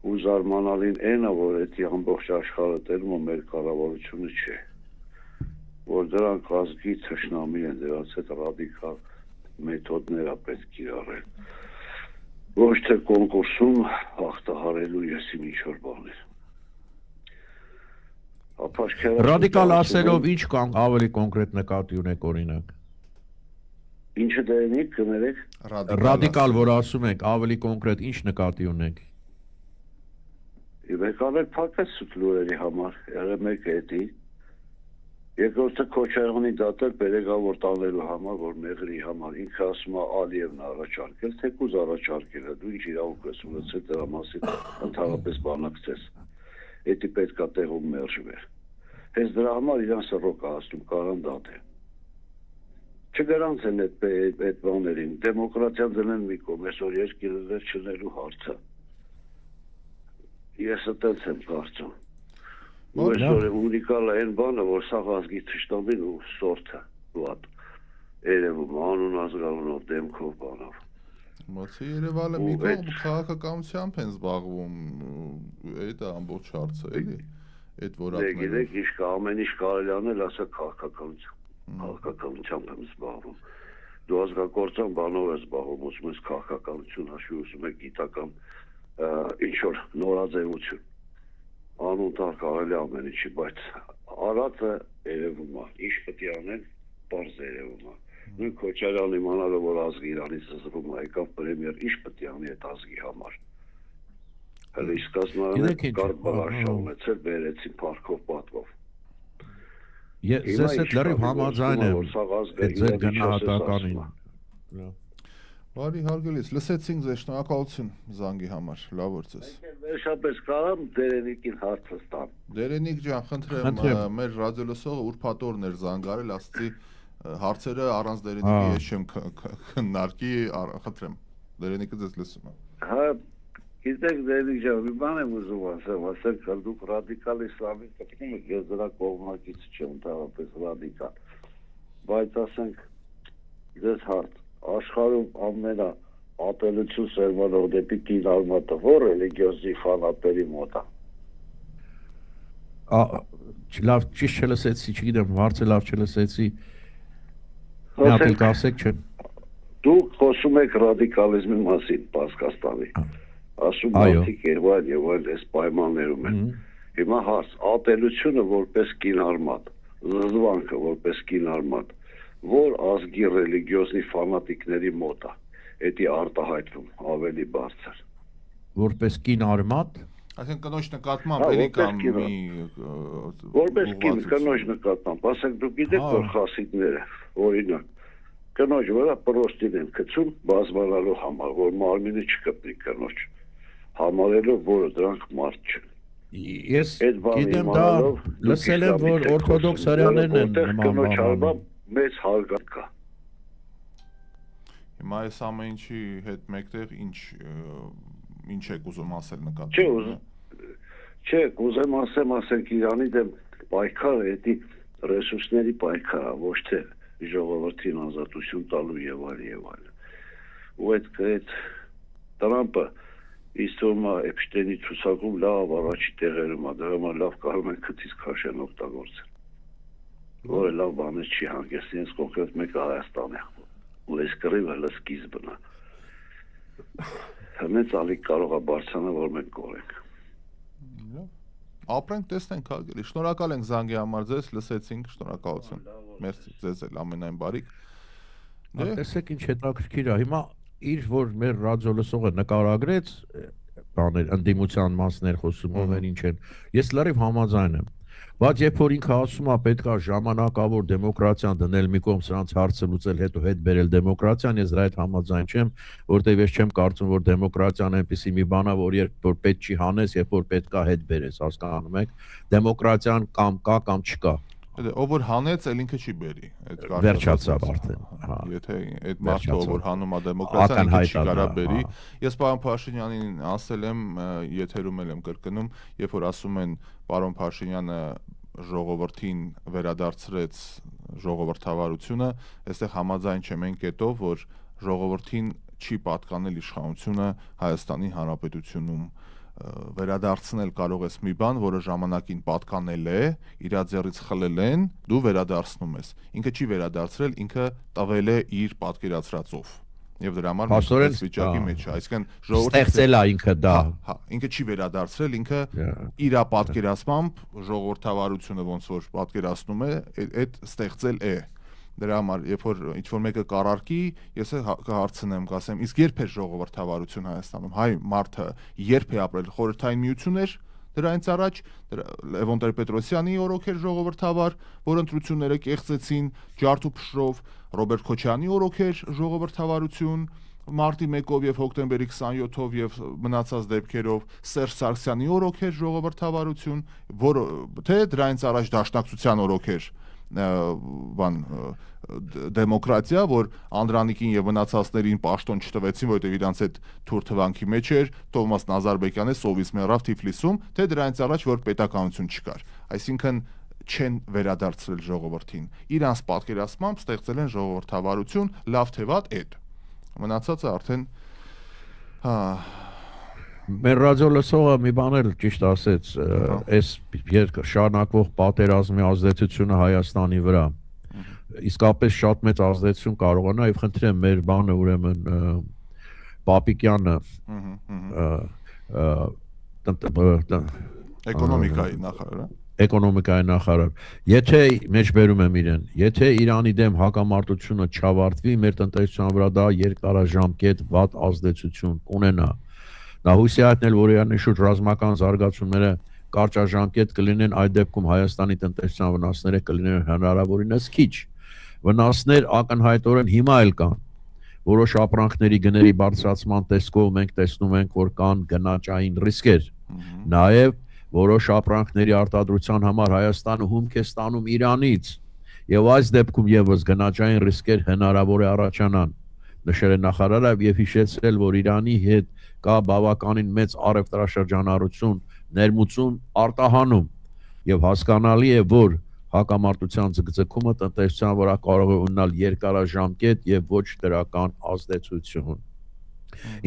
Ու զարմանալին այն է, որ այդ ամբողջ աշխարհը տերում է մեր կառավարությունը չէ, որ դրանք ազգի թշնամի են, դրանց հետ ռադիկալ մեթոդներ է պետք կիրառել։ Ոչ թե կոնկուրսում հաղթահարելու եսի ինչ-որ բաներ։ Ռադիկալ ասելով ինչ կամ ավելի կոնկրետ նկատի ունեք օրինակ։ Ինչը դերենիք կներեք։ Ռադիկալ որ ասում եք, ավելի կոնկրետ ինչ նկատի ունեք։ Եկալ փակեց սուտ լուրերի համար, եղել մեկ էդի։ Երկրորդը Քոչարյանի դատել բերեգավոր տանելու համար, որ մեղրի համար ինքը ասում է Ալիևն առաջարկել, թեկուզ առաջարկել է, դու ինչ իրավունք ես ունեցել դրա մասին ընդհանրապես բանակցես։ Էդի պետք է տեղում մերժվեր։ Հենց դրա համար իրան սռոք ասում կարան դատել։ Չգրանց են այդ բաներին, դեմոկրատիան դնեն մի կողմ, այսօր երկիրը վերջնելու հարցը։ Ես այդպես եմ կարծում։ Ու այսօր ունիկալ է այն բանը, որ սաղ ազգի թշնամին ու սորթը վատ երևում անուն ազգանունով դեմքով բանով։ Բացի Երևանը մի կողմ քաղաքականությամբ են զբաղվում, այդ է ամբողջ հարցը, էլի, այդ որակները։ Գիտեք, ինչ կա, ամեն ինչ կարելի անել, ասա քաղաքականությամբ եմ զբաղվում։ Դու ազգակործան բանով ես զբաղվում, ուզում ես քաղաքականություն հաշվի, ուզում ես գիտական ինչ-որ նորաձևություն։ Անուն տար կարելի ամեն ինչի, բայց արածը երևում է, ինչ պետք է անեն, պարզ երևում է։ Նույն Քոչարյանը իմանալով, որ ազգը Իրանից զզվում է, եկավ պրեմիեր, ինչ պետք է անի այդ ազգի համար։ Հələ իսկազնարանը կարդ բաղաշա ունեցել, բերեցին պարքով պատվով։ Ես այդ լրիվ համաձայն եմ, այդ ձեր գնահատականին։ Բարի հարգելիս, լսեցինք ձեզ, շնորհակալություն զանգի համար, լավ որ ձեզ։ Վերջապես կարամ Դերենիկին հարցը տամ։ Դերենիկ ջան, խնդրեմ, մեր ռադիոլսողը ուրփաթորն էր զանգարել, ասացի հարցերը առանց Դերենիկի ես չեմ քննարկի, խնդրեմ։ Դերենիկը ձեզ լսում է։ Հա, գիտեք Դերենիկ ջան, մի բան եմ ուզում ասել, դուք ռադիկալ իսլամի կողմից եք, ես դրա կողմնակից չեմ, ընդհանրապես ռադիկալ։ Բայց ասենք ձեզ հարց աշխարհում ամենա ապելություն սերմանող դեպի կին արմատը որ ռելիգիոզի ֆանատների մոտ է։ Լավ, ճիշտ չլսեցի, չգիտեմ, հարցը լավ չլսեցի։ Միատել կասեք չէ։ Դուք խոսում եք ռադիկալիզմի մասին Պարսկաստանի։ Ասում եք եւ այլ այս պայմաններում են։ Հիմա հարց, ապելությունը որպես կին արմատ, զզվանքը որպես կին արմատ որ ազգի ռելիգիոզի ֆանատիկների մոտ է, էդի արտահայտվում ավելի բարձր։ Որպես կին արմատ։ Այսինքն կնոջ նկատմամբ էլի կամ մի որպես կին կնոջ նկատմամբ, ասենք դուք գիտեք որ խասիդները, օրինակ, կնոջ վրա պրոստին են գցում բազմանալու համար, որ մարմինը չկպնի կնոջ, համարելով որ դրանք մարդ չեն։ Ես գիտեմ դա լսել եմ որ օրթոդոքս հրեաներն են նման բան։ Մեծ հարգանք կա։ Հիմա այս ամեն ինչի հետ մեկտեղ ինչ եք ուզում ասել նկատի։ Չէ, ուզեմ ասենք Իրանի դեմ պայքարը էդի ռեսուրսների պայքարը, ոչ թե ժողովրդին ազատություն տալու եւ այլ։ Ու այդ Տրամպը իստում է Էփշտեյնի ցուցակում լավ առաջի տեղերում է, դրա համար լավ կարող են քթից քաշեն օգտագործել։ Որը լավ բանից չի հանգեցնի, ես կոնկրետ մեկը Հայաստան է, ու ես կռիվը սկիզբն է։ Հենց ալիք կարող է բարձրանալ, որ մենք կորենք։ Ապրենք, տեսնենք, հարգելի, շնորհակալ ենք զանգի համար ձեզ, լսեցինք, շնորհակալություն։ Մերսի ձեզ էլ ամենայն բարիք։ Տեսեք ինչ հետաքրքիր է, հիմա իր որ մեր ռադիո լսողը նկարագրեց, բաներ ընդդիմության մասներ խոսում ով են ինչ են ես լրիվ համաձայն եմ բայց երբ որ ինքը ասում է պետք է ժամանակավոր դեմոկրատիան դնել մի կողմ սրանց հարցը լուծել հետո հետ բերել դեմոկրատիան ես դրա հետ համաձայն չեմ որտեղ ես չեմ կարծում որ դեմոկրատիան այնպեսի մի բան է որ երբ որ պետք չի հանես երբ որ պետք է հետ բերես հասկանում եք դեմոկրատիան կամ կա կամ չկա ով որ հանեց էլ ինքը չի բերի այդ վերջացավ արդեն հա եթե այդ մարդը ով որ հանում է դեմոկրատիան ինքը չի կարա բերի ես պարոն Փաշինյանին ասել եմ եթերում եմ կրկնում երբ որ ասում են պարոն Փաշինյանը ժողովրդին վերադարձրեց ժողովրդավարությունը այստեղ համաձայն չեմ ենք այդով որ ժողովրդին չի պատկանել իշխանությունը Հայաստանի Հանրապետությունում վերադարձնել կարող ես մի բան, որը ժամանակին պատկանել է, իր ձեռից խլել են, դու վերադարձնում ես։ Ինքը չի վերադարձրել, ինքը տվել է իր պատկերացրածով։ Եվ դրա համար այս վիճակի մեջ է, այսինքն ժողովուրդը ստեղծել է ինքը դա։ Հա, ինքը չի վերադարձրել, ինքը իր պատկերացմամբ ժողովրդավարությունը ոնց որ պատկերացնում է, այդ ստեղծել է։ Դրա համար, երբ որ ինչ-որ մեկը կառարկի, ես կհարցնեմ, կասեմ, իսկ երբ է ժողովրդավարություն Հայաստանում, հայ մարդը երբ է ապրել խորհրդային միություն էր, դրանից առաջ Լևոն Տեր-Պետրոսյանի օրոք էր ժողովրդավար, որ ընտրությունները կեղծեցին ջարդ ու փշրով, Ռոբերտ Քոչարյանի օրոք էր ժողովրդավարություն, մարտի 1-ով եւ հոկտեմբերի 27-ով եւ մնացած դեպքերով Սերժ Սարգսյանի օրոք էր ժողովրդավարություն, որը թե դրանից առաջ Դաշնակցության օրոք էր բան դեմոկրատիա, որ Անդրանիկին եւ մնացածներին պաշտոն չտվեցին, որովհետեւ իրանց այդ թուր թվանքի մեջ էր Թովմաս Նազարբեկյանը սովից մեռավ Թիֆլիսում, թե դրանից առաջ որ պետականություն չկար։ Այսինքն չեն վերադարձրել ժողովրդին։ Իրանց պատկերացմամբ ստեղծել են ժողովրդավարություն, լավ թե վատ այդ։ Մնացածը արդեն Մեր ռադիո լսողը մի բան էլ ճիշտ ասեց, այս շարունակվող պատերազմի ազդեցությունը Հայաստանի վրա իսկապես շատ մեծ ազդեցություն կարողանա եւ խնդրեմ մեր բանը ուրեմն Պապիկյանը էկոնոմիկայի նախարար եթե մեջբերում եմ իրեն եթե Իրանի դեմ հակամարտությունը չավարտվի մեր տնտեսության վրա դա երկարաժամկետ վատ ազդեցություն կունենա Նա հույս է հայտնել, որ Իրանի շուրջ ռազմական զարգացումները կարճաժամկետ կլինեն, այդ դեպքում Հայաստանի տնտեսության վնասները կլինեն հնարավորինս քիչ։ Վնասներ ակնհայտորեն հիմա էլ կան։ Որոշ ապրանքների գների բարձրացման տեսքով մենք տեսնում ենք, որ կան գնաճային ռիսկեր։ Նաև որոշ ապրանքների արտադրության համար Հայաստանը հումք է ստանում Իրանից։ Եվ այս դեպքում եւս գնաճային ռիսկեր հնարավոր է առաջանան։ Նշել է նախարարը եւ հիշեցրել, որ Իրանի հետ կա բավականին մեծ առևտրաշրջանառություն, ներմուծում, արտահանում եւ հասկանալի է, որ հակամարտության ձգձգումը տնտեսության վրա կարող է ունենալ երկարաժամկետ եւ ոչ դրական ազդեցություն։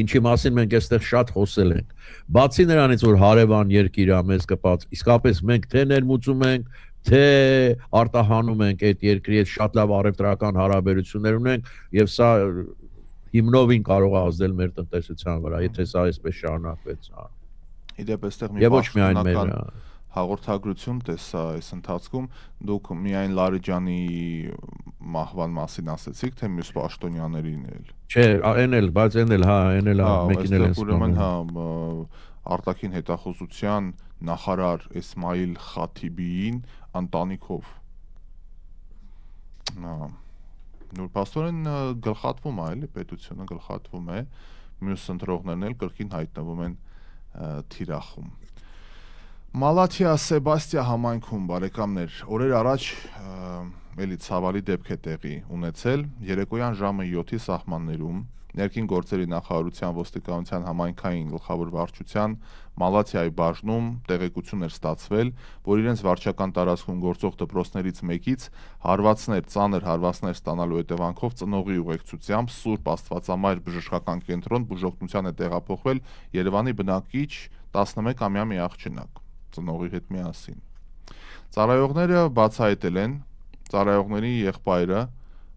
Ինչի մասին մենք այստեղ շատ խոսել ենք։ Բացի նրանից, որ հարևան երկիր է մեզ կպած, իսկապես մենք թե ներմուծում ենք, թե արտահանում ենք այդ երկրի հետ շատ լավ առևտրական հարաբերություններ ունենք եւ սա հիմնովին կարող է ազդել մեր տնտեսության վրա, եթե սա այսպես շարունակվեց։ Իդեպ այստեղ մի պաշտոնական հաղորդագրություն տեսա այս ընթացքում, դուք միայն Լարիջանի մահվան մասին ասեցիք, թե մյուս պաշտոնյաներին էլ։ Չէ, այն էլ, բայց այն էլ, հա, այն էլ մեկին էլ են ուրեմն հա արտաքին հետախուզության նախարար Էսմայիլ Խաթիբիին ընտանիքով։ Նուրպաստորեն գլխատվում է, էլի պետությունը գլխատվում է, մյուս ընտրողներն էլ կրկին հայտնվում են թիրախում։ Մալաթիա Սեբաստիա համայնքում բարեկամներ, օրեր առաջ էլի ցավալի դեպք է տեղի ունեցել, երեկոյան ժամը 7-ի սահմաններում Ներքին գործերի նախարարության ոստիկանության համայնքային գլխավոր վարչության Մալաթիայի բաժնում տեղեկություն էր ստացվել, որ իրենց վարչական տարածքում գործող դպրոցներից մեկից ծանր հարվածներ ստանալու հետևանքով ծնողի ուղեկցությամբ Սուրբ Աստվածամայր բժշկական կենտրոն բուժօգնության է տեղափոխվել Երևանի բնակիչ 11-ամյա մի աղջնակ ծնողի հետ միասին։ Ծառայողները բացահայտել են ծառայողների եղբայրը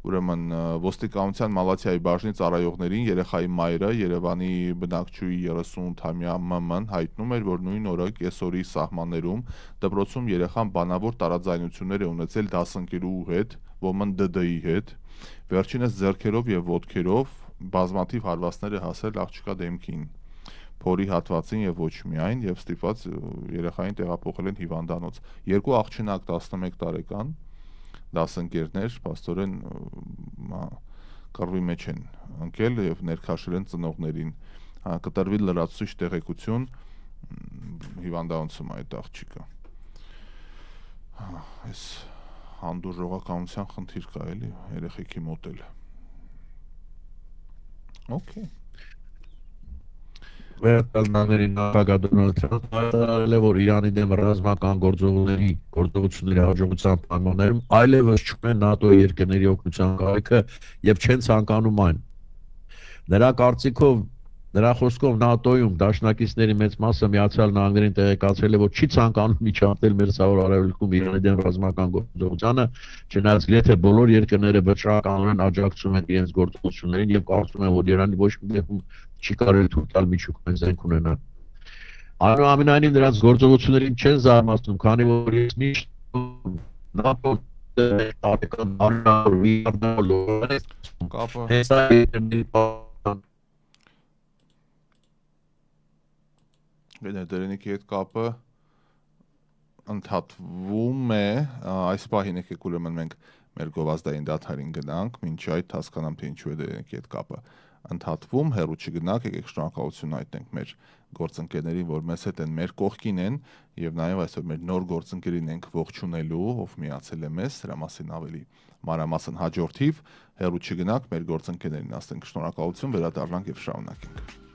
Ուրեմն ոստիկանության Մալաթիայի բաժնի ծառայողներին երեխայի մայրը Երևանի բնակչուհի 38-ամյա ՄՄ-ն հայտնում էր, որ նույն օրը կեսօրի սահմաններում դպրոցում երեխան բանավոր տարաձայնություններ է ունեցել դասընկերուհու հետ, ոմն ԴԴ-ի հետ, վերջինս ձեռքերով եւ ոտքերով բազմաթիվ հարվածներ է հասել աղջկա դեմքին։ փորի հատվածին եւ ոչ միայն եւ ստիպված երեխային տեղափոխել են հիվանդանոց։ Երկու աղջնակ 11 տարեկան դասընկերներ աստորեն կռվի մեջ են ընկել եւ ներքաշել են ծնողներին։ Կտրվի լրացուցիչ տեղեկություն հիվանդանոցում այդ աղջիկը։ Այս հանդուրժողականության խնդիր կա էլի երեխեքի մոտ էլ։ Okay. Վերտալների նախագահությունն հայտարարել է, որ Իրանի դեմ ռազմական գործողությունների հաջողության պայմաններում այլևս չունեն ՆԱՏՕ-ի երկրների օգնության կարիքը եւ չեն ցանկանում այն։ Նրա խոսքով ՆԱՏՕ-ում դաշնակիցների մեծ մասը Միացյալ Նահանգներին տեղեկացրել է, որ չի ցանկանում միջամտել Մերձավոր Արևելքում Իրանի դեմ ռազմական գործողությանը, չնայած գրեթե բոլոր երկրները վճռականորեն աջակցում են իրենց գործողություններին եւ կարծում են, որ Իրանի ոչ մի դեպքում չի կարելի թույլ տալ միջուկային զենք ունենալ։ Այնուամենայնիվ նրանց գործողություններին չեն զարմացնում, քանի որ ես միշտ ՆԱՏՕ Դերենիկի հետ կապը ընդհատվում է, այս պահին եկեք ուրեմն մենք մեր գովազդային դադարին գնանք, մինչ այդ հասկանամ թե ինչու է դերենիկի հետ կապը ընդհատվում, հեռու չգնանք, եկեք շնորհակալություն հայտնենք մեր գործընկերներին, որ մեզ հետ են, մեր կողքին են եւ նաեւ այսօր մեր նոր գործընկերին ենք ողջունելու, ով միացել է մեզ, դրա մասին ավելի մանրամասն հաջորդիվ, հեռու չգնանք, մեր գործընկերներին ասենք շնորհակալություն, վերադառնանք եւ շարունակենք։